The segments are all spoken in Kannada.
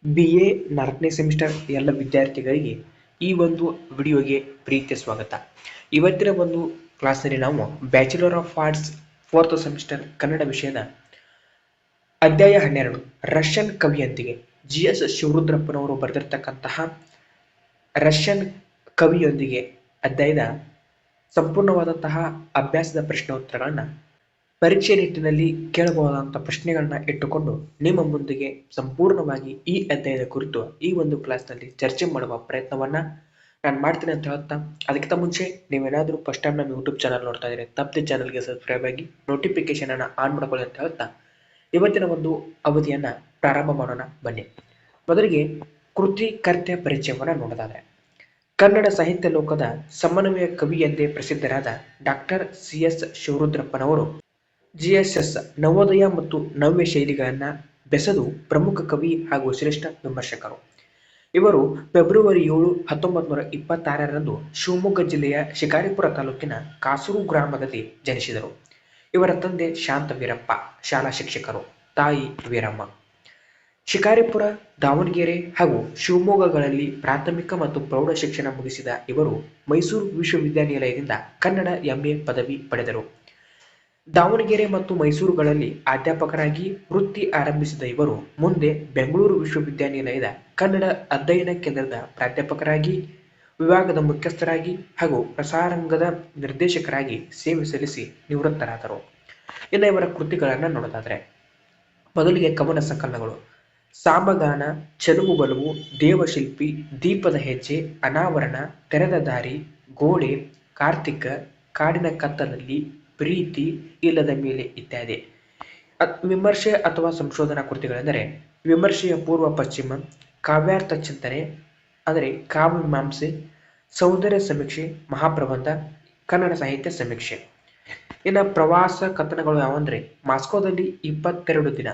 BA 4ನೇ ಸೆಮಿಸ್ಟರ್ ಎಲ್ಲ ವಿದ್ಯಾರ್ಥಿಗಳಿಗೆ ಈ ಒಂದು ವಿಡಿಯೋಗೆ ಪ್ರೀತಿಯ ಸ್ವಾಗತ. ಇವತ್ತಿನ ಒಂದು ಕ್ಲಾಸ್ನಲ್ಲಿ ನಾವು bachelor of arts 4th semester Kannada ವಿಷಯದ ಅಧ್ಯಾಯ 12 ರಷ್ಯನ್ ಕವಿಯೊಂದಿಗೆ GS ಶಿವರುದ್ರಪ್ಪನವರು ಬರೆದಿರ್ತಕ್ಕಂತಹ ರಷ್ಯನ್ ಕವಿಯೊಂದಿಗೆ ಅಧ್ಯಾಯದ ಸಂಪೂರ್ಣವಾದಂತಹ ಅಭ್ಯಾಸದ ಪ್ರಶ್ನೋತ್ತರಗಳನ್ನ ಪರೀಕ್ಷೆ ನಿಟ್ಟಿನಲ್ಲಿ ಕೇಳಬಹುದಾದಂತಹ ಪ್ರಶ್ನೆಗಳನ್ನ ಇಟ್ಟುಕೊಂಡು ನಿಮ್ಮ ಮುಂದಿಗೆ ಸಂಪೂರ್ಣವಾಗಿ ಈ ಅಧ್ಯಾಯದ ಕುರಿತು ಈ ಒಂದು ಕ್ಲಾಸ್ನಲ್ಲಿ ಚರ್ಚೆ ಮಾಡುವ ಪ್ರಯತ್ನವನ್ನ ನಾನು ಮಾಡ್ತೀನಿ ಅಂತ ಹೇಳ್ತಾ, ಅದಕ್ಕಿಂತ ಮುಂಚೆ ನೀವೇನಾದರೂ ಫಸ್ಟ್ ಟೈಮ್ ನಮ್ಮ ಯೂಟ್ಯೂಬ್ ಚಾನಲ್ ನೋಡ್ತಾ ಇದ್ರೆ ತಪ್ಪದೆ ಚಾನಲ್ಗೆ ಸಬ್ಸ್ಕ್ರೈಬ್ ಆಗಿ ನೋಟಿಫಿಕೇಶನ್ ಅನ್ನ ಆನ್ ಮಾಡ್ಕೊಳ್ಳಿ ಅಂತ ಹೇಳ್ತಾ ಇವತ್ತಿನ ಒಂದು ಅವಧಿಯನ್ನ ಪ್ರಾರಂಭ ಮಾಡೋಣ ಬನ್ನಿ. ಮೊದಲಿಗೆ ಕೃತಿ ಕರ್ತ್ಯ ಪರಿಚಯವನ್ನ ನೋಡೋದಾದ್ರೆ, ಕನ್ನಡ ಸಾಹಿತ್ಯ ಲೋಕದ ಸಮನ್ವಯ ಕವಿ ಎಂದೇ ಪ್ರಸಿದ್ಧರಾದ ಡಾಕ್ಟರ್ CS ಶಿವರುದ್ರಪ್ಪನವರು GSS ನವೋದಯ ಮತ್ತು ನವ್ಯ ಶೈಲಿಗಳನ್ನ ಬೆಸೆದು ಪ್ರಮುಖ ಕವಿ ಹಾಗೂ ಶ್ರೇಷ್ಠ ವಿಮರ್ಶಕರು. ಇವರು ಫೆಬ್ರವರಿ 7, 1926ರಂದು ಶಿವಮೊಗ್ಗ ಜಿಲ್ಲೆಯ ಶಿಕಾರಿಪುರ ತಾಲೂಕಿನ ಕಾಸೂರು ಗ್ರಾಮದಲ್ಲಿ ಜನಿಸಿದರು. ಇವರ ತಂದೆ ಶಾಂತ ವೀರಪ್ಪ ಶಾಲಾ ಶಿಕ್ಷಕರು, ತಾಯಿ ವೀರಮ್ಮ. ಶಿಕಾರಿಪುರ, ದಾವಣಗೆರೆ ಹಾಗೂ ಶಿವಮೊಗ್ಗಗಳಲ್ಲಿ ಪ್ರಾಥಮಿಕ ಮತ್ತು ಪ್ರೌಢ ಶಿಕ್ಷಣ ಮುಗಿಸಿದ ಇವರು ಮೈಸೂರು ವಿಶ್ವವಿದ್ಯಾನಿಲಯದಿಂದ ಕನ್ನಡ MA ಪದವಿ ಪಡೆದರು. ದಾವಣಗೆರೆ ಮತ್ತು ಮೈಸೂರುಗಳಲ್ಲಿ ಅಧ್ಯಾಪಕರಾಗಿ ವೃತ್ತಿ ಆರಂಭಿಸಿದ ಇವರು ಮುಂದೆ ಬೆಂಗಳೂರು ವಿಶ್ವವಿದ್ಯಾನಿಲಯದ ಕನ್ನಡ ಅಧ್ಯಯನ ಕೇಂದ್ರದ ಪ್ರಾಧ್ಯಾಪಕರಾಗಿ, ವಿಭಾಗದ ಮುಖ್ಯಸ್ಥರಾಗಿ ಹಾಗೂ ಪ್ರಸಾರಾಂಗದ ನಿರ್ದೇಶಕರಾಗಿ ಸೇವೆ ಸಲ್ಲಿಸಿ ನಿವೃತ್ತರಾದರು. ಇನ್ನು ಇವರ ಕೃತಿಗಳನ್ನು ನೋಡೋದಾದ್ರೆ, ಮೊದಲಿಗೆ ಕವನ ಸಂಕಲನಗಳು: ಸಾಮಗಾನ, ಚೆಲುವು ಬಲುವು, ದೇವಶಿಲ್ಪಿ, ದೀಪದ ಹೆಜ್ಜೆ, ಅನಾವರಣ, ತೆರೆದ ದಾರಿ, ಗೋಡೆ, ಕಾರ್ತಿಕ, ಕಾಡಿನ ಕತ್ತಲಲ್ಲಿ, ಪ್ರೀತಿ, ಇಲ್ಲದ ಮೇಲೆ ಇತ್ಯಾದಿ. ವಿಮರ್ಶೆ ಅಥವಾ ಸಂಶೋಧನಾ ಕೃತಿಗಳೆಂದರೆ ವಿಮರ್ಶೆಯ ಪೂರ್ವ ಪಶ್ಚಿಮ, ಕಾವ್ಯಾರ್ಥ ಚಿಂತನೆ ಅಂದರೆ ಕಾವ್ಯಮೀಮಾಂಸೆ, ಸೌಂದರ್ಯ ಸಮೀಕ್ಷೆ, ಮಹಾಪ್ರಬಂಧ, ಕನ್ನಡ ಸಾಹಿತ್ಯ ಸಮೀಕ್ಷೆ. ಇನ್ನು ಪ್ರವಾಸ ಕಥನಗಳು ಯಾವಂದ್ರೆ ಮಾಸ್ಕೋದಲ್ಲಿ 22 ದಿನ,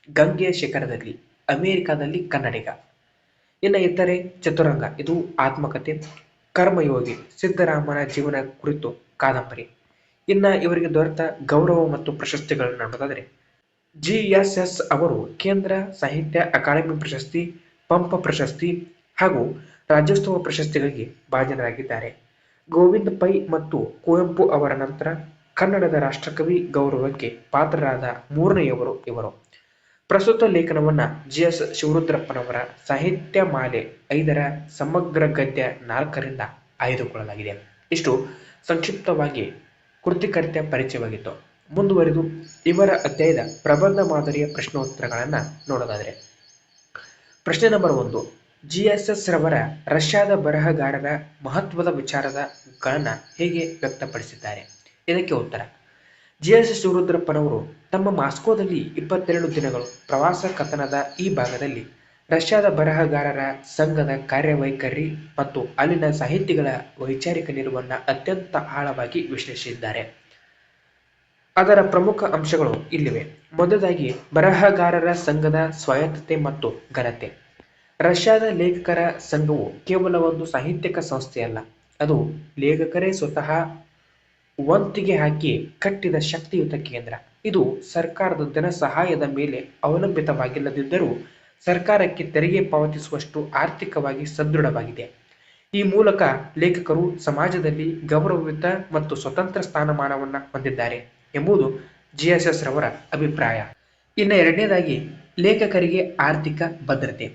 ಗಂಗೆಯ ಶಿಖರದಲ್ಲಿ, ಅಮೆರಿಕಾದಲ್ಲಿ ಕನ್ನಡಿಗ. ಇನ್ನು ಇತರೆ ಚತುರಂಗ, ಇದು ಆತ್ಮಕಥೆ, ಕರ್ಮಯೋಗಿ, ಸಿದ್ದರಾಮನ ಜೀವನ ಕುರಿತು ಕಾದಂಬರಿ. ಇನ್ನು ಇವರಿಗೆ ದೊರೆತ ಗೌರವ ಮತ್ತು ಪ್ರಶಸ್ತಿಗಳನ್ನು ನೋಡೋದಾದ್ರೆ, GSS ಅವರು ಕೇಂದ್ರ ಸಾಹಿತ್ಯ ಅಕಾಡೆಮಿ ಪ್ರಶಸ್ತಿ, ಪಂಪ ಪ್ರಶಸ್ತಿ ಹಾಗೂ ರಾಜ್ಯೋತ್ಸವ ಪ್ರಶಸ್ತಿಗಳಿಗೆ ಭಾಜನರಾಗಿದ್ದಾರೆ. ಗೋವಿಂದ ಪೈ ಮತ್ತು ಕುವೆಂಪು ಅವರ ನಂತರ ಕನ್ನಡದ ರಾಷ್ಟ್ರಕವಿ ಗೌರವಕ್ಕೆ ಪಾತ್ರರಾದ ಮೂರನೆಯವರು ಇವರು. ಪ್ರಸ್ತುತ ಲೇಖನವನ್ನ GS ಶಿವರುದ್ರಪ್ಪನವರ ಸಾಹಿತ್ಯ ಮಾಲೆ 5ರ ಸಮಗ್ರ ಗದ್ಯ 4ರಿಂದ ಆಯ್ದುಕೊಳ್ಳಲಾಗಿದೆ. ಇಷ್ಟು ಸಂಕ್ಷಿಪ್ತವಾಗಿ ಕೃತಿಕರ್ತ್ಯ ಪರಿಚಯವಾಗಿತ್ತು. ಮುಂದುವರೆದು ಇವರ ಅಧ್ಯಾಯದ ಪ್ರಬಂಧ ಮಾದರಿಯ ಪ್ರಶ್ನೋತ್ತರಗಳನ್ನ ನೋಡೋದಾದ್ರೆ, ಪ್ರಶ್ನೆ ನಂಬರ್ 1, GSS ರವರ ರಷ್ಯಾದ ಬರಹಗಾರರ ಮಹತ್ವದ ವಿಚಾರಗಳನ್ನ ಹೇಗೆ ವ್ಯಕ್ತಪಡಿಸಿದ್ದಾರೆ? ಇದಕ್ಕೆ ಉತ್ತರ: GS ಶಿವರುದ್ರಪ್ಪನವರು ತಮ್ಮ ಮಾಸ್ಕೋದಲ್ಲಿ 22 ದಿನಗಳು ಪ್ರವಾಸ ಕಥನದ ಈ ಭಾಗದಲ್ಲಿ ರಷ್ಯಾದ ಬರಹಗಾರರ ಸಂಘದ ಕಾರ್ಯವೈಖರಿ ಮತ್ತು ಅಲ್ಲಿನ ಸಾಹಿತಿಗಳ ವೈಚಾರಿಕ ನಿಲುವನ್ನ ಅತ್ಯಂತ ಆಳವಾಗಿ ವಿಶ್ಲೇಷಿಸಿದ್ದಾರೆ. ಅದರ ಪ್ರಮುಖ ಅಂಶಗಳು ಇಲ್ಲಿವೆ. ಮೊದಲಾಗಿ ಬರಹಗಾರರ ಸಂಘದ ಸ್ವಾಯತ್ತತೆ ಮತ್ತು ಘನತೆ. ರಷ್ಯಾದ ಲೇಖಕರ ಸಂಘವು ಕೇವಲ ಒಂದು ಸಾಹಿತ್ಯಿಕ ಸಂಸ್ಥೆಯಲ್ಲ, ಅದು ಲೇಖಕರೇ ಸ್ವತಃ ವಂತಿಗೆ ಹಾಕಿ ಕಟ್ಟಿದ ಶಕ್ತಿಯುತ ಕೇಂದ್ರ. ಇದು ಸರ್ಕಾರದ ಧನ ಸಹಾಯದ ಮೇಲೆ ಅವಲಂಬಿತವಾಗಿಲ್ಲದಿದ್ದರೂ ಸರ್ಕಾರಕ್ಕೆ ತೆರಿಗೆ ಪಾವತಿಸುವಷ್ಟು ಆರ್ಥಿಕವಾಗಿ ಸದೃಢವಾಗಿದೆ. ಈ ಮೂಲಕ ಲೇಖಕರು ಸಮಾಜದಲ್ಲಿ ಗೌರವಯುತ ಮತ್ತು ಸ್ವತಂತ್ರ ಸ್ಥಾನಮಾನವನ್ನು ಹೊಂದಿದ್ದಾರೆ ಎಂಬುದು GSS ರವರ ಅಭಿಪ್ರಾಯ. ಇನ್ನು ಎರಡನೇದಾಗಿ ಲೇಖಕರಿಗೆ ಆರ್ಥಿಕ ಭದ್ರತೆ.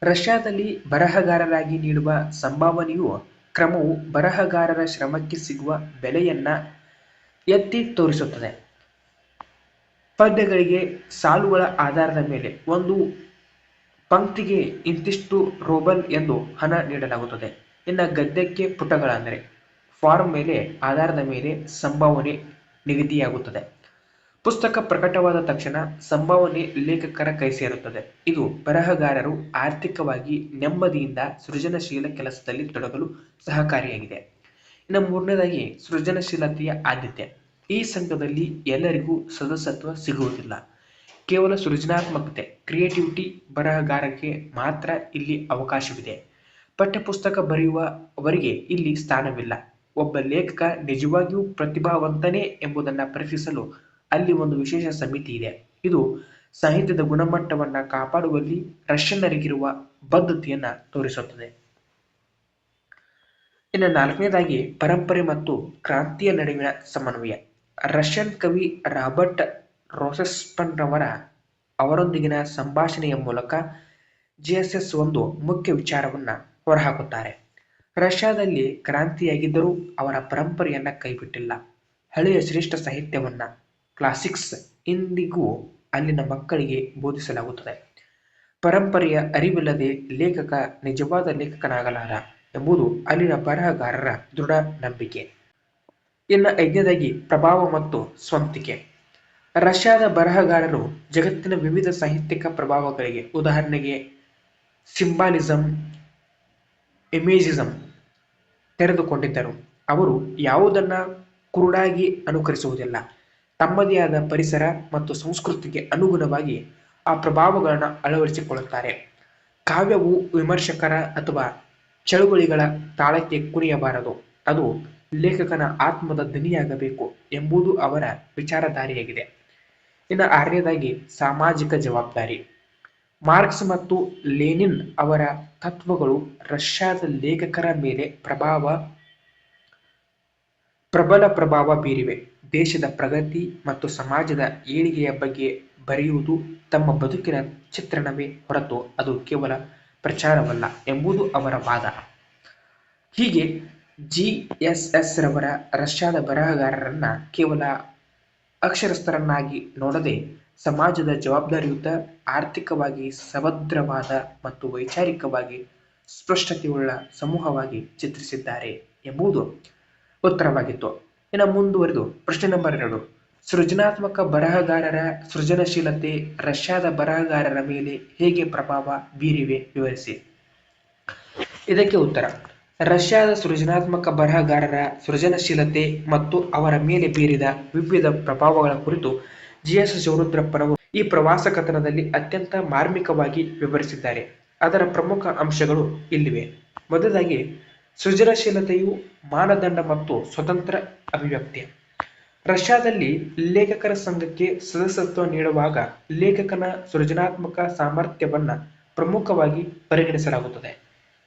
ರಷ್ಯಾದಲ್ಲಿ ಬರಹಗಾರರಾಗಿ ನೀಡುವ ಸಂಭಾವನೆಯು ಕ್ರಮವು ಬರಹಗಾರರ ಶ್ರಮಕ್ಕೆ ಸಿಗುವ ಬೆಲೆಯನ್ನ ಎತ್ತಿ ತೋರಿಸುತ್ತದೆ. ಪದ್ಯಗಳಿಗೆ ಸಾಲುಗಳ ಆಧಾರದ ಮೇಲೆ ಒಂದು ಪಂಕ್ತಿಗೆ ಇಂತಿಷ್ಟು ರೂಬಲ್ ಎಂದು ಹಣ ನೀಡಲಾಗುತ್ತದೆ. ಇನ್ನು ಗದ್ಯಕ್ಕೆ ಪುಟಗಳ ಅಂದರೆ ಫಾರ್ಮ್ ಮೇಲೆ ಆಧಾರದ ಮೇಲೆ ಸಂಭಾವನೆ ನಿಗದಿಯಾಗುತ್ತದೆ. ಪುಸ್ತಕ ಪ್ರಕಟವಾದ ತಕ್ಷಣ ಸಂಭಾವನೆ ಲೇಖಕರ ಕೈ ಸೇರುತ್ತದೆ. ಇದು ಬರಹಗಾರರು ಆರ್ಥಿಕವಾಗಿ ನೆಮ್ಮದಿಯಿಂದ ಸೃಜನಶೀಲ ಕೆಲಸದಲ್ಲಿ ತೊಡಗಲು ಸಹಕಾರಿಯಾಗಿದೆ. ಇನ್ನು ಮೂರನೇದಾಗಿ ಸೃಜನಶೀಲತೆಯ ಆದ್ಯತೆ. ಈ ಸಂಘದಲ್ಲಿ ಎಲ್ಲರಿಗೂ ಸದಸ್ಯತ್ವ ಸಿಗುವುದಿಲ್ಲ. ಕೇವಲ ಸೃಜನಾತ್ಮಕತೆ ಕ್ರಿಯೇಟಿವಿಟಿ ಬರಹಗಾರಕ್ಕೆ ಮಾತ್ರ ಇಲ್ಲಿ ಅವಕಾಶವಿದೆ. ಪಠ್ಯಪುಸ್ತಕ ಬರೆಯುವವರಿಗೆ ಇಲ್ಲಿ ಸ್ಥಾನವಿಲ್ಲ. ಒಬ್ಬ ಲೇಖಕ ನಿಜವಾಗಿಯೂ ಪ್ರತಿಭಾವಂತನೇ ಎಂಬುದನ್ನು ಪರೀಕ್ಷಿಸಲು ಅಲ್ಲಿ ಒಂದು ವಿಶೇಷ ಸಮಿತಿ ಇದೆ. ಇದು ಸಾಹಿತ್ಯದ ಗುಣಮಟ್ಟವನ್ನು ಕಾಪಾಡುವಲ್ಲಿ ರಷ್ಯನ್ನರಿಗಿರುವ ಬದ್ಧತೆಯನ್ನು ತೋರಿಸುತ್ತದೆ. ಇನ್ನು ನಾಲ್ಕನೇದಾಗಿ ಪರಂಪರೆ ಮತ್ತು ಕ್ರಾಂತಿಯ ನಡುವಿನ ಸಮನ್ವಯ. ರಷ್ಯನ್ ಕವಿ ರಾಬರ್ಟ್ ರೋಸೆಸ್ಪನ್ ಅವರೊಂದಿಗಿನ ಸಂಭಾಷಣೆಯ ಮೂಲಕ ಜಿಎಸ್ಎಸ್ ಒಂದು ಮುಖ್ಯ ವಿಚಾರವನ್ನ ಹೊರಹಾಕುತ್ತಾರೆ. ರಷ್ಯಾದಲ್ಲಿ ಕ್ರಾಂತಿಯಾಗಿದ್ದರೂ ಅವರ ಪರಂಪರೆಯನ್ನ ಕೈಬಿಟ್ಟಿಲ್ಲ. ಹಳೆಯ ಶ್ರೇಷ್ಠ ಸಾಹಿತ್ಯವನ್ನ, ಕ್ಲಾಸಿಕ್ಸ್, ಇಂದಿಗೂ ಅಲ್ಲಿನ ಮಕ್ಕಳಿಗೆ ಬೋಧಿಸಲಾಗುತ್ತದೆ. ಪರಂಪರೆಯ ಅರಿವಿಲ್ಲದೆ ಲೇಖಕ ನಿಜವಾದ ಲೇಖಕನಾಗಲಾರ ಎಂಬುದು ಅಲ್ಲಿನ ಬರಹಗಾರರ ದೃಢ ನಂಬಿಕೆ. ಇನ್ನು ಐದನೇದಾಗಿ ಪ್ರಭಾವ ಮತ್ತು ಸ್ವಂತಿಕೆ. ರಷ್ಯಾದ ಬರಹಗಾರರು ಜಗತ್ತಿನ ವಿವಿಧ ಸಾಹಿತ್ಯಿಕ ಪ್ರಭಾವಗಳಿಗೆ, ಉದಾಹರಣೆಗೆ ಸಿಂಬಾಲಿಸಂ, ಇಮೇಜಿಸಂ ತೆರೆದುಕೊಂಡಿದ್ದರು. ಅವರು ಯಾವುದನ್ನ ಕುರುಡಾಗಿ ಅನುಕರಿಸುವುದಿಲ್ಲ. ತಮ್ಮದೇ ಆದ ಪರಿಸರ ಮತ್ತು ಸಂಸ್ಕೃತಿಗೆ ಅನುಗುಣವಾಗಿ ಆ ಪ್ರಭಾವಗಳನ್ನು ಅಳವಡಿಸಿಕೊಳ್ಳುತ್ತಾರೆ. ಕಾವ್ಯವು ವಿಮರ್ಶಕರ ಅಥವಾ ಚಳುವಳಿಗಳ ತಾಳಕ್ಕೆ ಕುಣಿಯಬಾರದು, ಅದು ಲೇಖಕನ ಆತ್ಮದ ದನಿಯಾಗಬೇಕು ಎಂಬುದು ಅವರ ವಿಚಾರಧಾರೆಯಾಗಿದೆ. ಇನ್ನು ಆರನೇದಾಗಿ ಸಾಮಾಜಿಕ ಜವಾಬ್ದಾರಿ. ಮಾರ್ಕ್ಸ್ ಮತ್ತು ಲೆನಿನ್ ಅವರ ತತ್ವಗಳು ರಷ್ಯಾದ ಲೇಖಕರ ಮೇಲೆ ಪ್ರಬಲ ಪ್ರಭಾವ ಬೀರಿವೆ. ದೇಶದ ಪ್ರಗತಿ ಮತ್ತು ಸಮಾಜದ ಏಳಿಗೆಯ ಬಗ್ಗೆ ಬರೆಯುವುದು ತಮ್ಮ ಬದುಕಿನ ಚಿತ್ರಣವೇ ಹೊರತು ಅದು ಕೇವಲ ಪ್ರಚಾರವಲ್ಲ ಎಂಬುದು ಅವರ ವಾದ. ಹೀಗೆ ಜಿಎಸ್ಎಸ್ ರವರ ರಷ್ಯಾದ ಬರಹಗಾರರನ್ನ ಕೇವಲ ಅಕ್ಷರಸ್ಥರನ್ನಾಗಿ ನೋಡದೆ ಸಮಾಜದ ಜವಾಬ್ದಾರಿಯುತ, ಆರ್ಥಿಕವಾಗಿ ಸಭದ್ರವಾದ ಮತ್ತು ವೈಚಾರಿಕವಾಗಿ ಸ್ಪಷ್ಟತೆಯುಳ್ಳ ಸಮೂಹವಾಗಿ ಚಿತ್ರಿಸಿದ್ದಾರೆ ಎಂಬುದು ಉತ್ತರವಾಗಿತ್ತು. ಇನ್ನು ಮುಂದುವರೆದು ಪ್ರಶ್ನೆ ನಂಬರ್ 2, ಸೃಜನಾತ್ಮಕ ಬರಹಗಾರರ ಸೃಜನಶೀಲತೆ ರಷ್ಯಾದ ಬರಹಗಾರರ ಮೇಲೆ ಹೇಗೆ ಪ್ರಭಾವ ಬೀರಿವೆ ವಿವರಿಸಿ. ಇದಕ್ಕೆ ಉತ್ತರ, ರಷ್ಯಾದ ಸೃಜನಾತ್ಮಕ ಬರಹಗಾರರ ಸೃಜನಶೀಲತೆ ಮತ್ತು ಅವರ ಮೇಲೆ ಬೀರಿದ ವಿವಿಧ ಪ್ರಭಾವಗಳ ಕುರಿತು ಜಿಎಸ್ ಶಿವರುದ್ರಪ್ಪನವರು ಈ ಪ್ರವಾಸ ಕಥನದಲ್ಲಿ ಅತ್ಯಂತ ಮಾರ್ಮಿಕವಾಗಿ ವಿವರಿಸಿದ್ದಾರೆ. ಅದರ ಪ್ರಮುಖ ಅಂಶಗಳು ಇಲ್ಲಿವೆ. ಮೊದಲಾಗಿ, ಸೃಜನಶೀಲತೆಯು ಮಾನದಂಡ ಮತ್ತು ಸ್ವತಂತ್ರ ಅಭಿವ್ಯಕ್ತಿ. ರಷ್ಯಾದಲ್ಲಿ ಲೇಖಕರ ಸಂಘಕ್ಕೆ ಸದಸ್ಯತ್ವ ನೀಡುವಾಗ ಲೇಖಕನ ಸೃಜನಾತ್ಮಕ ಸಾಮರ್ಥ್ಯವನ್ನ ಪ್ರಮುಖವಾಗಿ ಪರಿಗಣಿಸಲಾಗುತ್ತದೆ.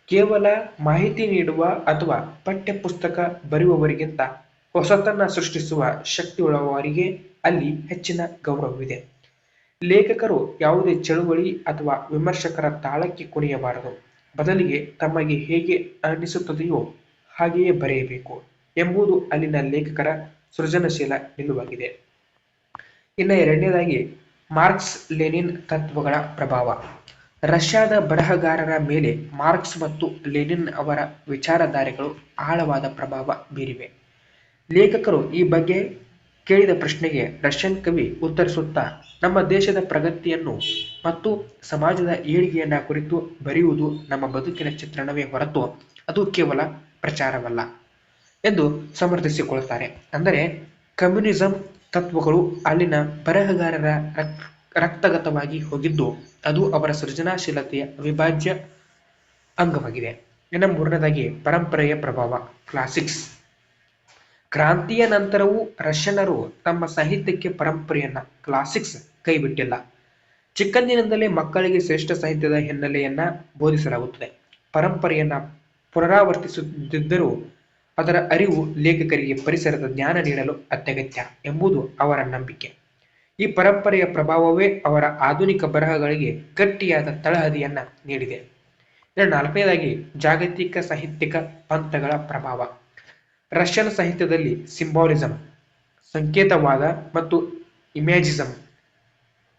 ಕೇವಲ ಮಾಹಿತಿ ನೀಡುವ ಅಥವಾ ಪಠ್ಯ ಪುಸ್ತಕ ಬರೆಯುವವರಿಗಿಂತ ಹೊಸತನ್ನ ಸೃಷ್ಟಿಸುವ ಶಕ್ತಿಯುಳ್ಳವರಿಗೆ ಅಲ್ಲಿ ಹೆಚ್ಚಿನ ಗೌರವವಿದೆ. ಲೇಖಕರು ಯಾವುದೇ ಚಳುವಳಿ ಅಥವಾ ವಿಮರ್ಶಕರ ತಾಳಕ್ಕೆ ಕುಣಿಯಬಾರದು, ಬದಲಿಗೆ ತಮಗೆ ಹೇಗೆ ಅನಿಸುತ್ತದೆಯೋ ಹಾಗೆಯೇ ಬರೆಯಬೇಕು ಎಂಬುದು ಅಲ್ಲಿನ ಲೇಖಕರ ಸೃಜನಶೀಲ ನಿಲುವಾಗಿದೆ. ಇನ್ನು ಎರಡನೇದಾಗಿ, ಮಾರ್ಕ್ಸ್ ಲೆನಿನ್ ತತ್ವಗಳ ಪ್ರಭಾವ. ರಷ್ಯಾದ ಬರಹಗಾರರ ಮೇಲೆ ಮಾರ್ಕ್ಸ್ ಮತ್ತು ಲೆನಿನ್ ಅವರ ವಿಚಾರಧಾರೆಗಳು ಆಳವಾದ ಪ್ರಭಾವ ಬೀರಿವೆ. ಲೇಖಕರು ಈ ಬಗ್ಗೆ ಕೇಳಿದ ಪ್ರಶ್ನೆಗೆ ರಷ್ಯನ್ ಕವಿ ಉತ್ತರಿಸುತ್ತಾ, ನಮ್ಮ ದೇಶದ ಪ್ರಗತಿಯನ್ನು ಮತ್ತು ಸಮಾಜದ ಏಳಿಗೆಯನ್ನ ಕುರಿತು ಬರೆಯುವುದು ನಮ್ಮ ಬದುಕಿನ ಚಿತ್ರಣವೇ ಹೊರತು ಅದು ಕೇವಲ ಪ್ರಚಾರವಲ್ಲ ಎಂದು ಸಮರ್ಥಿಸಿಕೊಳ್ಳುತ್ತಾರೆ. ಅಂದರೆ ಕಮ್ಯುನಿಸಂ ತತ್ವಗಳು ಅಲ್ಲಿನ ಬರಹಗಾರರ ರಕ್ತಗತವಾಗಿ ಹೋಗಿದ್ದು ಅದು ಅವರ ಸೃಜನಶೀಲತೆಯ ಅವಿಭಾಜ್ಯ ಅಂಗವಾಗಿದೆ. ಇನ್ನು ಮೂರನೇದಾಗಿ, ಪರಂಪರೆಯ ಪ್ರಭಾವ, ಕ್ಲಾಸಿಕ್ಸ್. ಕ್ರಾಂತಿಯ ನಂತರವೂ ರಷ್ಯನ್ನರು ತಮ್ಮ ಸಾಹಿತ್ಯಕ್ಕೆ ಪರಂಪರೆಯನ್ನ, ಕ್ಲಾಸಿಕ್ಸ್ ಕೈಬಿಟ್ಟಿಲ್ಲ. ಚಿಕ್ಕಂದಿನಿಂದಲೇ ಮಕ್ಕಳಿಗೆ ಶ್ರೇಷ್ಠ ಸಾಹಿತ್ಯದ ಹಿನ್ನೆಲೆಯನ್ನ ಬೋಧಿಸಲಾಗುತ್ತದೆ. ಪರಂಪರೆಯನ್ನ ಪುನರಾವರ್ತಿಸುತ್ತಿದ್ದರೂ ಅದರ ಅರಿವು ಲೇಖಕರಿಗೆ ಪರಿಸರದ ಜ್ಞಾನ ನೀಡಲು ಅತ್ಯಗತ್ಯ ಎಂಬುದು ಅವರ ನಂಬಿಕೆ. ಈ ಪರಂಪರೆಯ ಪ್ರಭಾವವೇ ಅವರ ಆಧುನಿಕ ಬರಹಗಳಿಗೆ ಗಟ್ಟಿಯಾದ ತಳಹದಿಯನ್ನ ನೀಡಿದೆ. ಇನ್ನು ನಾಲ್ಕನೇದಾಗಿ, ಜಾಗತಿಕ ಸಾಹಿತ್ಯಿಕ ಪಂಥಗಳ ಪ್ರಭಾವ. ರಷ್ಯನ್ ಸಾಹಿತ್ಯದಲ್ಲಿ ಸಿಂಬಾಲಿಸಂ, ಸಂಕೇತವಾದ ಮತ್ತು ಇಮೇಜಿಸಂ,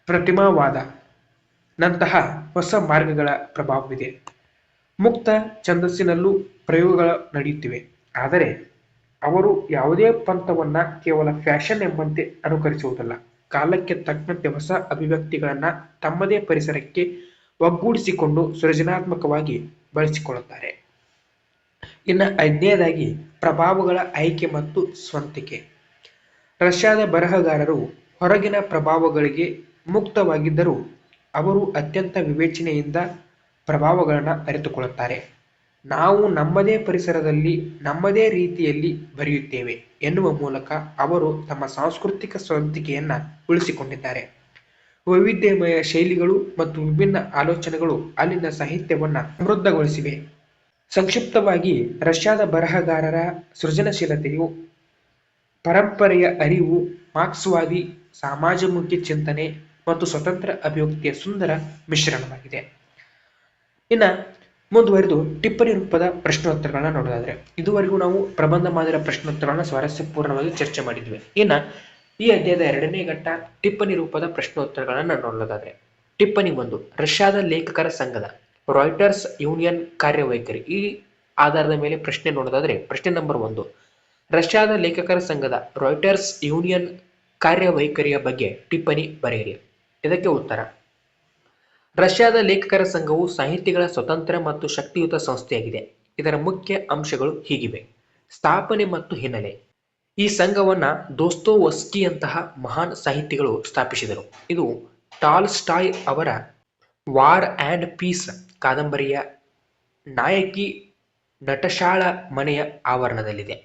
ಪ್ರತಿಮಾವಾದ ನಂತಹ ಹೊಸ ಮಾರ್ಗಗಳ ಪ್ರಭಾವವಿದೆ. ಮುಕ್ತ ಛಂದಸ್ಸಿನಲ್ಲೂ ಪ್ರಯೋಗಗಳು ನಡೆಯುತ್ತಿವೆ, ಆದರೆ ಅವರು ಯಾವುದೇ ಪಂಥವನ್ನ ಕೇವಲ ಫ್ಯಾಷನ್ ಎಂಬಂತೆ ಅನುಕರಿಸುವುದಿಲ್ಲ. ಕಾಲಕ್ಕೆ ತಕ್ಕಂತೆ ಹೊಸ ಅಭಿವ್ಯಕ್ತಿಗಳನ್ನ ತಮ್ಮದೇ ಪರಿಸರಕ್ಕೆ ಒಗ್ಗೂಡಿಸಿಕೊಂಡು ಸೃಜನಾತ್ಮಕವಾಗಿ ಬಳಸಿಕೊಳ್ಳುತ್ತಾರೆ. ಇನ್ನು ಐದನೇದಾಗಿ, ಪ್ರಭಾವಗಳ ಆಯ್ಕೆ ಮತ್ತು ಸ್ವಂತಿಕೆ. ರಷ್ಯಾದ ಬರಹಗಾರರು ಹೊರಗಿನ ಪ್ರಭಾವಗಳಿಗೆ ಮುಕ್ತವಾಗಿದ್ದರೂ ಅವರು ಅತ್ಯಂತ ವಿವೇಚನೆಯಿಂದ ಪ್ರಭಾವಗಳನ್ನು ಅರಿತುಕೊಳ್ಳುತ್ತಾರೆ. ನಾವು ನಮ್ಮದೇ ಪರಿಸರದಲ್ಲಿ ನಮ್ಮದೇ ರೀತಿಯಲ್ಲಿ ಬರೆಯುತ್ತೇವೆ ಎನ್ನುವ ಮೂಲಕ ಅವರು ತಮ್ಮ ಸಾಂಸ್ಕೃತಿಕ ಸ್ವಂತಿಕೆಯನ್ನ ಉಳಿಸಿಕೊಂಡಿದ್ದಾರೆ. ವೈವಿಧ್ಯಮಯ ಶೈಲಿಗಳು ಮತ್ತು ವಿಭಿನ್ನ ಆಲೋಚನೆಗಳು ಅಲ್ಲಿನ ಸಾಹಿತ್ಯವನ್ನು ಸಮೃದ್ಧಗೊಳಿಸಿವೆ. ಸಂಕ್ಷಿಪ್ತವಾಗಿ, ರಷ್ಯಾದ ಬರಹಗಾರರ ಸೃಜನಶೀಲತೆಯು ಪರಂಪರೆಯ ಅರಿವು, ಮಾರ್ಕ್ಸ್ವಾದಿ ಸಮಾಜಮುಖಿ ಚಿಂತನೆ ಮತ್ತು ಸ್ವತಂತ್ರ ಅಭಿವ್ಯಕ್ತಿಯ ಸುಂದರ ಮಿಶ್ರಣವಾಗಿದೆ. ಇನ್ನು ಮುಂದುವರೆದು ಟಿಪ್ಪಣಿ ರೂಪದ ಪ್ರಶ್ನೋತ್ತರಗಳನ್ನ ನೋಡೋದಾದ್ರೆ, ಇದುವರೆಗೂ ನಾವು ಪ್ರಬಂಧ ಮಾದರಿಯ ಪ್ರಶ್ನೋತ್ತರಗಳನ್ನ ಸ್ವಾರಸ್ಯಪೂರ್ಣವಾಗಿ ಚರ್ಚೆ ಮಾಡಿದ್ವಿ. ಇನ್ನು ಈ ಅಧ್ಯಾಯದ 2ನೇ ಘಟ್ಟ ಟಿಪ್ಪಣಿ ರೂಪದ ಪ್ರಶ್ನೋತ್ತರಗಳನ್ನ ನೋಡೋದಾದ್ರೆ, ಟಿಪ್ಪಣಿ 1, ರಷ್ಯಾದ ಲೇಖಕರ ಸಂಘದ ರಾಯ್ಟರ್ಸ್ ಯೂನಿಯನ್ ಕಾರ್ಯವೈಖರಿ. ಈ ಆಧಾರದ ಮೇಲೆ ಪ್ರಶ್ನೆ ನೋಡೋದಾದ್ರೆ, ಪ್ರಶ್ನೆ ನಂಬರ್ 1, ರಷ್ಯಾದ ಲೇಖಕರ ಸಂಘದ ರಾಯ್ಟರ್ಸ್ ಯೂನಿಯನ್ ಕಾರ್ಯವೈಖರಿಯ ಬಗ್ಗೆ ಟಿಪ್ಪಣಿ ಬರೆಯಿರಿ. ಇದಕ್ಕೆ ಉತ್ತರ: ರಷ್ಯಾದ ಲೇಖಕರ ಸಂಘವು ಸಾಹಿತಿಗಳ ಸ್ವತಂತ್ರ ಮತ್ತು ಶಕ್ತಿಯುತ ಸಂಸ್ಥೆಯಾಗಿದೆ. ಇದರ ಮುಖ್ಯ ಅಂಶಗಳು ಹೀಗಿವೆ: ಸ್ಥಾಪನೆ ಮತ್ತು ಹಿನ್ನೆಲೆ. ಈ ಸಂಘವನ್ನ ದೋಸ್ತೋವ್ಸ್ಕಿಯಂತಹ ಮಹಾನ್ ಸಾಹಿತಿಗಳು ಸ್ಥಾಪಿಸಿದರು. ಇದು ಟಾಲ್ಸ್ಟಾಯ್ ಅವರ ವಾರ್ ಆ್ಯಂಡ್ ಪೀಸ್ ಕಾದಂಬರಿಯ ನಾಯಕಿ ನಟಶಾಳ ಮನೆಯ ಆವರಣದಲ್ಲಿದೆ.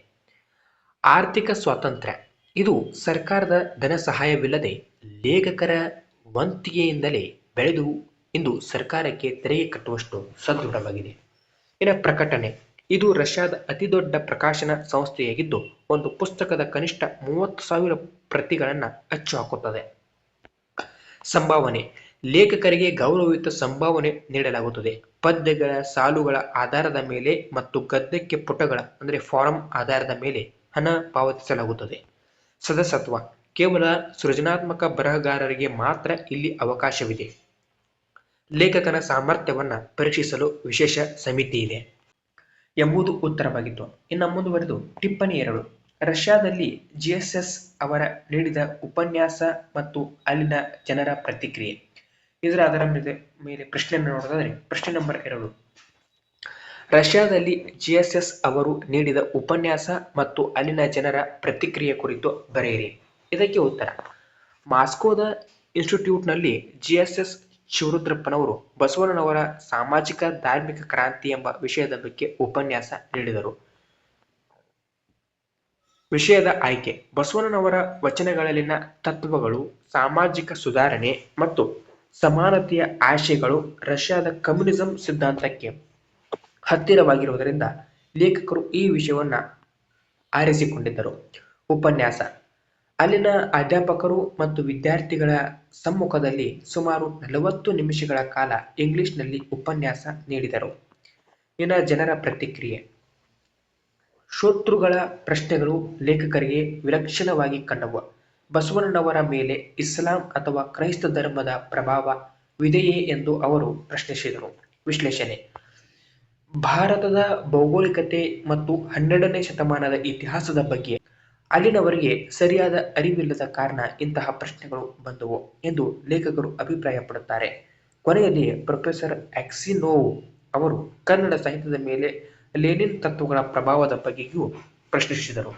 ಆರ್ಥಿಕ ಸ್ವಾತಂತ್ರ್ಯ. ಇದು ಸರ್ಕಾರದ ಧನ ಸಹಾಯವಿಲ್ಲದೆ ಲೇಖಕರ ವಂತಿಗೆಯಿಂದಲೇ ಬೆಳೆದು ಇಂದು ಸರ್ಕಾರಕ್ಕೆ ತೆರಿಗೆ ಕಟ್ಟುವಷ್ಟು ಸದೃಢವಾಗಿದೆ. ಇನ್ನು ಪ್ರಕಟಣೆ. ಇದು ರಷ್ಯಾದ ಅತಿದೊಡ್ಡ ಪ್ರಕಾಶನ ಸಂಸ್ಥೆಯಾಗಿದ್ದು, ಒಂದು ಪುಸ್ತಕದ ಕನಿಷ್ಠ 30,000 ಪ್ರತಿಗಳನ್ನು ಅಚ್ಚು ಹಾಕುತ್ತದೆ. ಸಂಭಾವನೆ. ಲೇಖಕರಿಗೆ ಗೌರವಯುತ ಸಂಭಾವನೆ ನೀಡಲಾಗುತ್ತದೆ. ಪದ್ಯಗಳ ಸಾಲುಗಳ ಆಧಾರದ ಮೇಲೆ ಮತ್ತು ಗದ್ಯಕ್ಕೆ ಪುಟಗಳ ಫಾರಂ ಆಧಾರದ ಮೇಲೆ ಹಣ ಪಾವತಿಸಲಾಗುತ್ತದೆ. ಸದಸ್ಯತ್ವ. ಕೇವಲ ಸೃಜನಾತ್ಮಕ ಬರಹಗಾರರಿಗೆ ಮಾತ್ರ ಇಲ್ಲಿ ಅವಕಾಶವಿದೆ. ಲೇಖಕನ ಸಾಮರ್ಥ್ಯವನ್ನು ಪರೀಕ್ಷಿಸಲು ವಿಶೇಷ ಸಮಿತಿ ಇದೆ ಎಂಬುದು ಉತ್ತರವಾಗಿತ್ತು. ಇನ್ನು ಮುಂದುವರೆದು ಟಿಪ್ಪಣಿ 2, ರಷ್ಯಾದಲ್ಲಿ ಜಿಎಸ್ಎಸ್ ಅವರ ನೀಡಿದ ಉಪನ್ಯಾಸ ಮತ್ತು ಅಲ್ಲಿನ ಜನರ ಪ್ರತಿಕ್ರಿಯೆ. ಇದರ ಆಧಾರದ ಮೇಲೆ ಪ್ರಶ್ನೆಯನ್ನು ನೋಡೋದಾದರೆ, ಪ್ರಶ್ನೆ ನಂಬರ್ 2, ರಷ್ಯಾದಲ್ಲಿ ಜಿಎಸ್ಎಸ್ ಅವರು ನೀಡಿದ ಉಪನ್ಯಾಸ ಮತ್ತು ಅಲ್ಲಿನ ಜನರ ಪ್ರತಿಕ್ರಿಯೆ ಕುರಿತು ಬರೆಯಿರಿ. ಇದಕ್ಕೆ ಉತ್ತರ: ಮಾಸ್ಕೋದ ಇನ್ಸ್ಟಿಟ್ಯೂಟ್ನಲ್ಲಿ ಜಿಎಸ್ಎಸ್ ಶಿವರುದ್ರಪ್ಪನವರು ಬಸವಣ್ಣನವರ ಸಾಮಾಜಿಕ ಧಾರ್ಮಿಕ ಕ್ರಾಂತಿ ಎಂಬ ವಿಷಯದ ಬಗ್ಗೆ ಉಪನ್ಯಾಸ ನೀಡಿದರು. ವಿಷಯದ ಆಯ್ಕೆ: ಬಸವಣ್ಣನವರ ವಚನಗಳಲ್ಲಿನ ತತ್ವಗಳು, ಸಾಮಾಜಿಕ ಸುಧಾರಣೆ ಮತ್ತು ಸಮಾನತೆಯ ಆಶಯಗಳು ರಷ್ಯಾದ ಕಮ್ಯುನಿಸಂ ಸಿದ್ಧಾಂತಕ್ಕೆ ಹತ್ತಿರವಾಗಿರುವುದರಿಂದ ಲೇಖಕರು ಈ ವಿಷಯವನ್ನು ಆರಿಸಿಕೊಂಡಿದ್ದರು. ಉಪನ್ಯಾಸ: ಅಲ್ಲಿನ ಅಧ್ಯಾಪಕರು ಮತ್ತು ವಿದ್ಯಾರ್ಥಿಗಳ ಸಮ್ಮುಖದಲ್ಲಿ ಸುಮಾರು 40 ನಿಮಿಷಗಳ ಕಾಲ ಇಂಗ್ಲಿಷ್ನಲ್ಲಿ ಉಪನ್ಯಾಸ ನೀಡಿದರು. ಇನ್ನು ಜನರ ಪ್ರತಿಕ್ರಿಯೆ. ಶ್ರೋತೃಗಳ ಪ್ರಶ್ನೆಗಳು ಲೇಖಕರಿಗೆ ವಿಲಕ್ಷಣವಾಗಿ ಕಂಡವು. ಬಸವಣ್ಣನವರ ಮೇಲೆ ಇಸ್ಲಾಂ ಅಥವಾ ಕ್ರೈಸ್ತ ಧರ್ಮದ ಪ್ರಭಾವವಿದೆಯೇ ಎಂದು ಅವರು ಪ್ರಶ್ನಿಸಿದರು. ವಿಶ್ಲೇಷಣೆ. ಭಾರತದ ಭೌಗೋಳಿಕತೆ ಮತ್ತು 12ನೇ ಶತಮಾನದ ಇತಿಹಾಸದ ಬಗ್ಗೆ ಅಲ್ಲಿನವರಿಗೆ ಸರಿಯಾದ ಅರಿವಿಲ್ಲದ ಕಾರಣ ಇಂತಹ ಪ್ರಶ್ನೆಗಳು ಬಂದವು ಎಂದು ಲೇಖಕರು ಅಭಿಪ್ರಾಯಪಡುತ್ತಾರೆ. ಕೊನೆಯಲ್ಲಿ ಪ್ರೊಫೆಸರ್ ಅಕ್ಸಿನೋವ್ ಅವರು ಕನ್ನಡ ಸಾಹಿತ್ಯದ ಮೇಲೆ ಲೆನಿನ್ ತತ್ವಗಳ ಪ್ರಭಾವದ ಬಗ್ಗೆಯೂ ಪ್ರಶ್ನಿಸಿದರು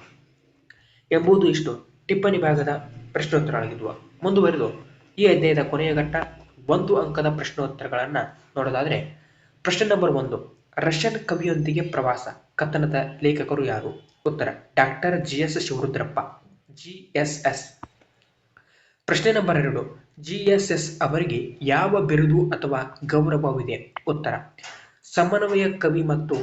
ಎಂಬುದು ಇಷ್ಟು ಟಿಪ್ಪಣಿ ಭಾಗದ ಪ್ರಶ್ನೋತ್ತರಗಳಾಗಿದ್ವು. ಮುಂದುವರೆದು ಈ ಅಧ್ಯಾಯದ ಕೊನೆಯ ಘಟ್ಟ 1 ಅಂಕದ ಪ್ರಶ್ನೋತ್ತರಗಳನ್ನು ನೋಡೋದಾದರೆ, ಪ್ರಶ್ನೆ ನಂಬರ್ 1, ರಷ್ಯನ್ ಕವಿಯೊಂದಿಗೆ ಪ್ರವಾಸ. ಕಥನದ ಲೇಖಕರು ಯಾರು? ಉತ್ತರ: ಡಾಕ್ಟರ್ ಜಿಎಸ್ ಶಿವರುದ್ರಪ್ಪ, ಜಿಎಸ್ಎಸ್. ಪ್ರಶ್ನೆ ನಂಬರ್ 2, ಜಿಎಸ್ಎಸ್ ಅವರಿಗೆ ಯಾವ ಬಿರುದು ಅಥವಾ ಗೌರವವಿದೆ? ಉತ್ತರ: ಸಮನ್ವಯ ಕವಿ ಮತ್ತು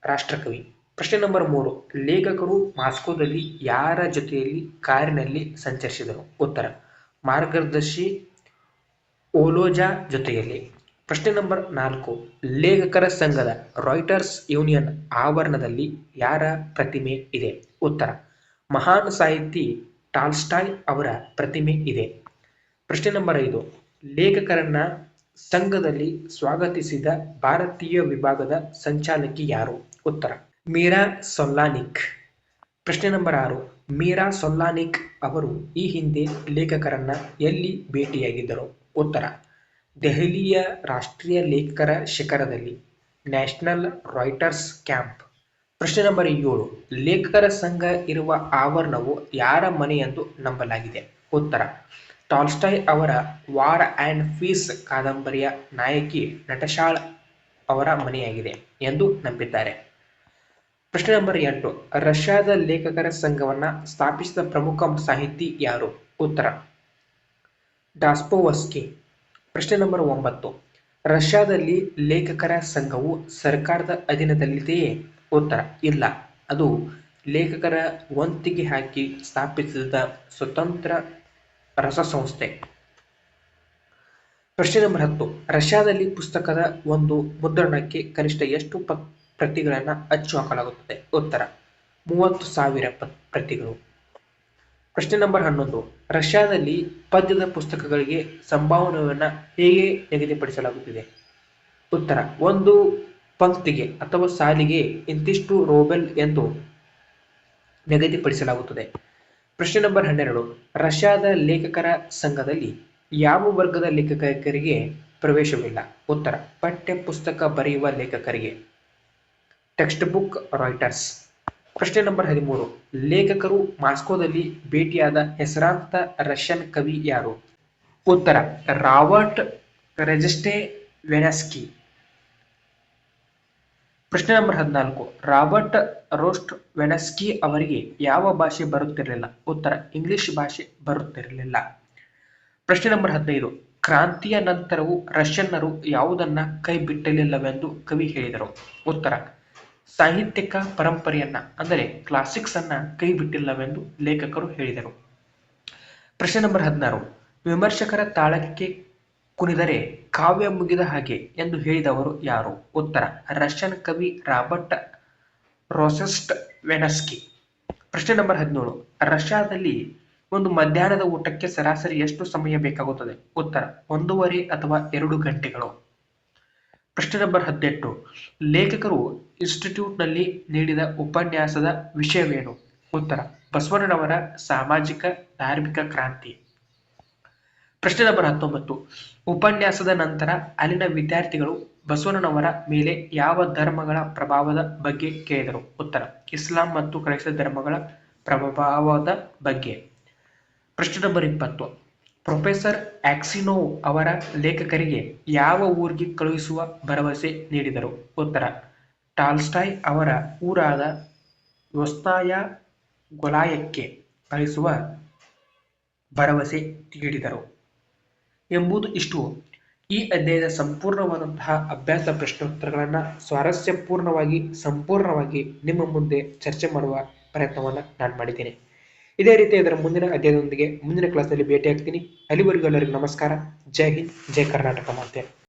ರಾಷ್ಟ್ರಕವಿ. ಪ್ರಶ್ನೆ ನಂಬರ್ 3, ಲೇಖಕರು ಮಾಸ್ಕೋದಲ್ಲಿ ಯಾರ ಜೊತೆಯಲ್ಲಿ ಕಾರಿನಲ್ಲಿ ಸಂಚರಿಸಿದರು? ಉತ್ತರ: ಮಾರ್ಗದರ್ಶಿ ಓಲೋಜಾ ಜೊತೆಯಲ್ಲಿ. ಪ್ರಶ್ನೆ ನಂಬರ್ 4, ಲೇಖಕರ ಸಂಘದ ರಾಯ್ಟರ್ಸ್ ಯೂನಿಯನ್ ಆವರಣದಲ್ಲಿ ಯಾರ ಪ್ರತಿಮೆ ಇದೆ? ಉತ್ತರ: ಮಹಾನ್ ಸಾಹಿತಿ ಟಾಲ್ಸ್ಟಾಯ್ ಅವರ ಪ್ರತಿಮೆ ಇದೆ. ಪ್ರಶ್ನೆ ನಂಬರ್ 5, ಲೇಖಕರನ್ನ ಸಂಘದಲ್ಲಿ ಸ್ವಾಗತಿಸಿದ ಭಾರತೀಯ ವಿಭಾಗದ ಸಂಚಾಲಕಿ ಯಾರು? ಉತ್ತರ: ಮೀರಾ ಸೊಲ್ಲಾನಿಕ್. ಪ್ರಶ್ನೆ ನಂಬರ್ 6, ಮೀರಾ ಸೊಲ್ಲಾನಿಕ್ ಅವರು ಈ ಹಿಂದೆ ಲೇಖಕರನ್ನ ಎಲ್ಲಿ ಭೇಟಿಯಾಗಿದ್ದರು? ಉತ್ತರ: ದೆಹಲಿಯ ರಾಷ್ಟ್ರೀಯ ಲೇಖಕರ ಶಿಖರದಲ್ಲಿ, ನ್ಯಾಷನಲ್ ರೈಟರ್ಸ್ ಕ್ಯಾಂಪ್. ಪ್ರಶ್ನೆ ನಂಬರ್ 7, ಲೇಖಕರ ಸಂಘ ಇರುವ ಆವರಣವು ಯಾರ ಮನೆಯೆಂದು ನಂಬಲಾಗಿದೆ? ಉತ್ತರ: ಟಾಲ್ಸ್ಟಾಯ್ ಅವರ ವಾರ್ ಆ್ಯಂಡ್ ಪೀಸ್ ಕಾದಂಬರಿಯ ನಾಯಕಿ ನಟಶಾಳ್ ಅವರ ಮನೆಯಾಗಿದೆ ಎಂದು ನಂಬಿದ್ದಾರೆ. ಪ್ರಶ್ನೆ ನಂಬರ್ 8, ರಷ್ಯಾದ ಲೇಖಕರ ಸಂಘವನ್ನ ಸ್ಥಾಪಿಸಿದ ಪ್ರಮುಖ ಸಾಹಿತಿ ಯಾರು? ಉತ್ತರ: ಡಾಸ್ಟೋವ್ಸ್ಕಿ. ಪ್ರಶ್ನೆ ನಂಬರ್ 9. ರಷ್ಯಾದಲ್ಲಿ ಲೇಖಕರ ಸಂಘವು ಸರ್ಕಾರದ ಅಧೀನದಲ್ಲಿದೆಯೇ? ಉತ್ತರ ಇಲ್ಲ. ಅದು ಲೇಖಕರ ವಂತಿಗೆ ಹಾಕಿ ಸ್ಥಾಪಿಸಿದ ಸ್ವತಂತ್ರ ರಸಸಂಸ್ಥೆ. ಪ್ರಶ್ನೆ ನಂಬರ್ 10. ರಷ್ಯಾದಲ್ಲಿ ಪುಸ್ತಕದ ಒಂದು ಮುದ್ರಣಕ್ಕೆ ಕನಿಷ್ಠ ಎಷ್ಟು ಪ್ರತಿಗಳನ್ನು ಅಚ್ಚು ಹಾಕಲಾಗುತ್ತದೆ? ಉತ್ತರ 30,000 ಪ್ರತಿಗಳು. ಪ್ರಶ್ನೆ ನಂಬರ್ 11. ರಷ್ಯಾದಲ್ಲಿ ಪದ್ಯದ ಪುಸ್ತಕಗಳಿಗೆ ಸಂಭಾವನೆಯನ್ನು ಹೇಗೆ ನಿಗದಿಪಡಿಸಲಾಗುತ್ತದೆ? ಉತ್ತರ ಒಂದು ಪಂಕ್ತಿಗೆ ಅಥವಾ ಸಾಲಿಗೆ ಇಂತಿಷ್ಟು ರೂಬೆಲ್ ಎಂದು ನಿಗದಿಪಡಿಸಲಾಗುತ್ತದೆ. ಪ್ರಶ್ನೆ ನಂಬರ್ 12. ರಷ್ಯಾದ ಲೇಖಕರ ಸಂಘದಲ್ಲಿ ಯಾವ ವರ್ಗದ ಲೇಖಕರಿಗೆ ಪ್ರವೇಶವಿಲ್ಲ? ಉತ್ತರ ಪಠ್ಯ ಪುಸ್ತಕ ಬರೆಯುವ ಲೇಖಕರಿಗೆ. Text book writers. ಪ್ರಶ್ನೆ ನಂಬರ್ 13. ಲೇಖಕರು ಮಾಸ್ಕೋದಲ್ಲಿ ಭೇಟಿಯಾದ ಹೆಸರಾಂತ ರಷ್ಯನ್ ಕವಿ ಯಾರು? ಉತ್ತರ ರಾಬರ್ಟ್ ರೆಜ್ಸ್ಟೆವೆನ್ಸ್ಕಿ. ಪ್ರಶ್ನೆ ನಂಬರ್ 14. ರಾಬರ್ಟ್ ರೋಸ್ಟೆವೆನ್ಸ್ಕಿ ಅವರಿಗೆ ಯಾವ ಭಾಷೆ ಬರುತ್ತಿರಲಿಲ್ಲ? ಉತ್ತರ ಇಂಗ್ಲಿಷ್ ಭಾಷೆ ಬರುತ್ತಿರಲಿಲ್ಲ. ಪ್ರಶ್ನೆ ನಂಬರ್ 15. ಕ್ರಾಂತಿಯ ನಂತರವೂ ರಷ್ಯನ್ನರು ಯಾವುದನ್ನ ಕೈ ಬಿಟ್ಟಲಿಲ್ಲವೆಂದು ಕವಿ ಹೇಳಿದರು? ಉತ್ತರ ಸಾಹಿತ್ಯಿಕ ಪರಂಪರೆಯನ್ನ ಅಂದರೆ ಕ್ಲಾಸಿಕ್ಸ್ ಅನ್ನ ಕೈ ಬಿಟ್ಟಿಲ್ಲವೆಂದು ಲೇಖಕರು ಹೇಳಿದರು. ಪ್ರಶ್ನೆ ನಂಬರ್ 16. ವಿಮರ್ಶಕರ ತಾಳಕ್ಕೆ ಕುಣಿದರೆ ಕಾವ್ಯ ಮುಗಿದ ಹಾಗೆ ಎಂದು ಹೇಳಿದವರು ಯಾರು? ಉತ್ತರ ರಷ್ಯನ್ ಕವಿ ರಾಬರ್ಟ್ ರೋಸ್ಟೆವೆನ್ಸ್ಕಿ. ಪ್ರಶ್ನೆ ನಂಬರ್ 17. ರಷ್ಯಾದಲ್ಲಿ ಒಂದು ಮಧ್ಯಾಹ್ನದ ಊಟಕ್ಕೆ ಸರಾಸರಿ ಎಷ್ಟು ಸಮಯ ಬೇಕಾಗುತ್ತದೆ? ಉತ್ತರ 1.5 ಅಥವಾ 2 ಗಂಟೆಗಳು. ಪ್ರಶ್ನೆ ನಂಬರ್ 18. ಲೇಖಕರು ಇನ್ಸ್ಟಿಟ್ಯೂಟ್ನಲ್ಲಿ ನೀಡಿದ ಉಪನ್ಯಾಸದ ವಿಷಯವೇನು? ಉತ್ತರ ಬಸವಣ್ಣನವರ ಸಾಮಾಜಿಕ ಧಾರ್ಮಿಕ ಕ್ರಾಂತಿ. ಪ್ರಶ್ನೆ ನಂಬರ್ 19. ಉಪನ್ಯಾಸದ ನಂತರ ಅಲ್ಲಿನ ವಿದ್ಯಾರ್ಥಿಗಳು ಬಸವಣ್ಣನವರ ಮೇಲೆ ಯಾವ ಧರ್ಮಗಳ ಪ್ರಭಾವದ ಬಗ್ಗೆ ಕೇಳಿದರು? ಉತ್ತರ ಇಸ್ಲಾಂ ಮತ್ತು ಕ್ರೈಸ್ತ ಧರ್ಮಗಳ ಪ್ರಭಾವದ ಬಗ್ಗೆ. ಪ್ರಶ್ನೆ ನಂಬರ್ 20. ಪ್ರೊಫೆಸರ್ ಆಕ್ಸಿನೋವ್ ಅವರ ಲೇಖಕರಿಗೆ ಯಾವ ಊರಿಗೆ ಕಳುಹಿಸುವ ಭರವಸೆ ನೀಡಿದರು? ಉತ್ತರ ಟಾಲ್ಸ್ಟಾಯ್ ಅವರ ಊರಾದ ವ್ಯೊಸ್ತಾಯ ಗೊಲಾಯಕ್ಕೆ ಕಳುಹಿಸುವ ಭರವಸೆ ನೀಡಿದರು ಎಂಬುದು ಇಷ್ಟು ಈ ಅಧ್ಯಾಯದ ಸಂಪೂರ್ಣವಾದಂತಹ ಅಭ್ಯಾಸ ಪ್ರಶ್ನೋತ್ತರಗಳನ್ನು ಸ್ವಾರಸ್ಯಪೂರ್ಣವಾಗಿ ಸಂಪೂರ್ಣವಾಗಿ ನಿಮ್ಮ ಮುಂದೆ ಚರ್ಚೆ ಮಾಡುವ ಪ್ರಯತ್ನವನ್ನು ನಾನು ಮಾಡಿದ್ದೇನೆ. ಇದೇ ರೀತಿ ಇದರ ಮುಂದಿನ ಅಧ್ಯಾಯದೊಂದಿಗೆ ಮುಂದಿನ ಕ್ಲಾಸ್ನಲ್ಲಿ ಭೇಟಿಯಾಗ್ತೀನಿ. ಅಲ್ಲಿವರೆಗೂ ಎಲ್ಲರಿಗೂ ನಮಸ್ಕಾರ. ಜೈ ಹಿಂದ್, ಜೈ ಕರ್ನಾಟಕ ಮಾತೆ.